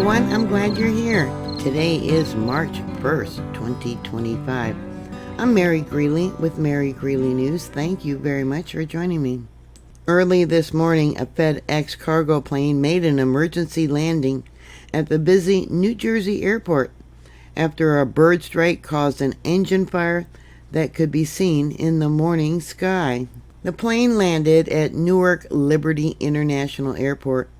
everyone, I'm glad you're here. Today is March 1st, 2025. I'm Mary Greeley with MaryGreeley News. Thank you very much for joining me. Early this morning, a FedEx cargo plane made an emergency landing at the busy New Jersey airport after a bird strike caused an engine fire that could be seen in the morning sky. The plane landed at Newark Liberty International Airport.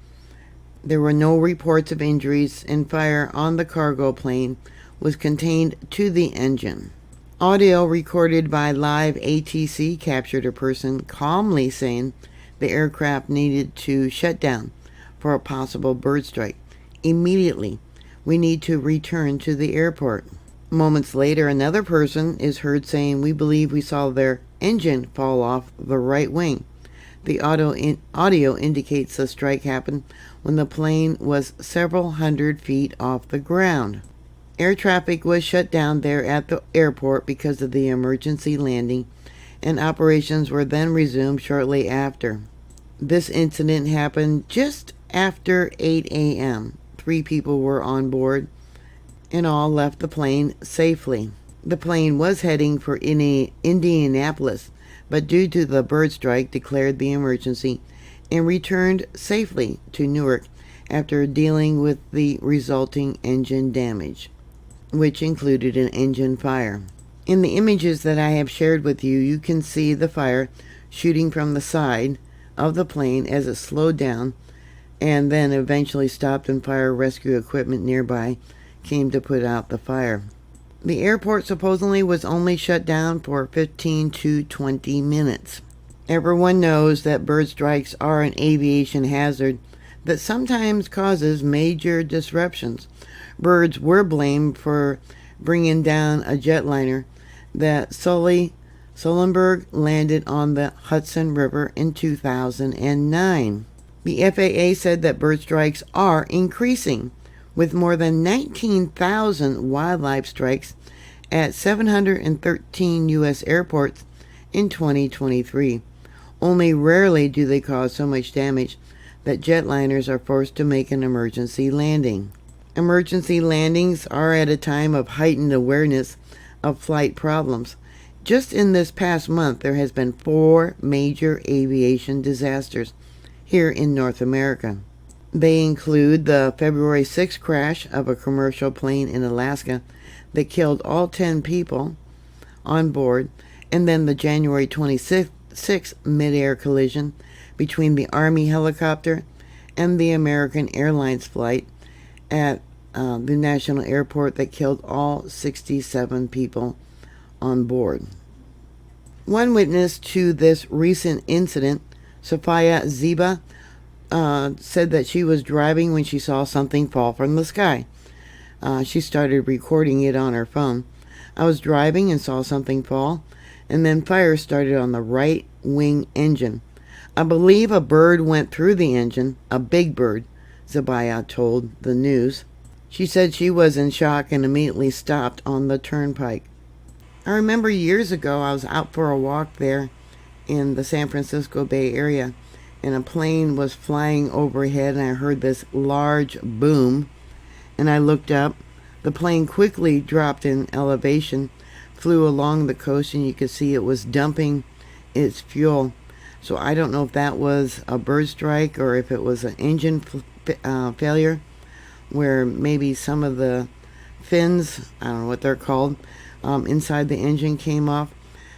There were no reports of injuries, and fire on the cargo plane was contained to the engine. Audio recorded by live ATC captured a person calmly saying the aircraft needed to shut down for a possible bird strike. Immediately, we need to return to the airport. Moments later, another person is heard saying, "We believe we saw their engine fall off the right wing." The audio indicates the strike happened when the plane was several hundred feet off the ground. Air traffic was shut down there at the airport because of the emergency landing, and operations were then resumed shortly after. This incident happened just after 8 a.m. 3 people were on board and all left the plane safely. The plane was heading for Indianapolis, but due to the bird strike declared the emergency and returned safely to Newark after dealing with the resulting engine damage, which included an engine fire. In the images that I have shared with you, you can see the fire shooting from the side of the plane as it slowed down and then eventually stopped, and fire rescue equipment nearby came to put out the fire. The airport supposedly was only shut down for 15 to 20 minutes. Everyone knows that bird strikes are an aviation hazard that sometimes causes major disruptions. Birds were blamed for bringing down a jetliner that Sullenberg landed on the Hudson River in 2009. The FAA said that bird strikes are increasing, with more than 19,000 wildlife strikes at 713 U.S. airports in 2023. Only rarely do they cause so much damage that jetliners are forced to make an emergency landing. Emergency landings are at a time of heightened awareness of flight problems. Just in this past month, there has been 4 major aviation disasters here in North America. They include the February 6th crash of a commercial plane in Alaska that killed all 10 people on board, and then the January 26th mid-air collision between the Army helicopter and the American Airlines flight at the National Airport that killed all 67 people on board. One witness to this recent incident, Sophia Ziba, said that she was driving when she saw something fall from the sky. She started recording it on her phone. "I was driving and saw something fall, and then fire started on the right wing engine. I believe a bird went through the engine, a big bird," Zabaya told the news. She said she was in shock and immediately stopped on the turnpike. I remember years ago I was out for a walk there in the San Francisco Bay Area, and a plane was flying overhead, and I heard this large boom, and I looked up. The plane quickly dropped in elevation, flew along the coast, and you could see it was dumping its fuel. So I don't know if that was a bird strike or if it was an engine failure, where maybe some of the fins, I don't know what they're called, inside the engine came off.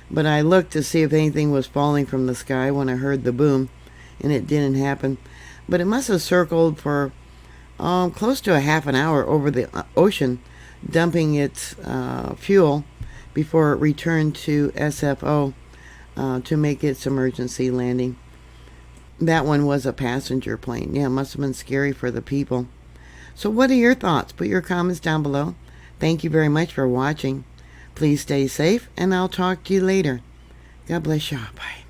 But I looked to see if anything was falling from the sky when I heard the boom, and it didn't happen. But it must have circled for close to a half an hour over the ocean, dumping its fuel before it returned to SFO to make its emergency landing. That one was a passenger plane. Yeah, it must have been scary for the people. So what are your thoughts? Put your comments down below. Thank you very much for watching. Please stay safe, and I'll talk to you later. God bless you. Bye.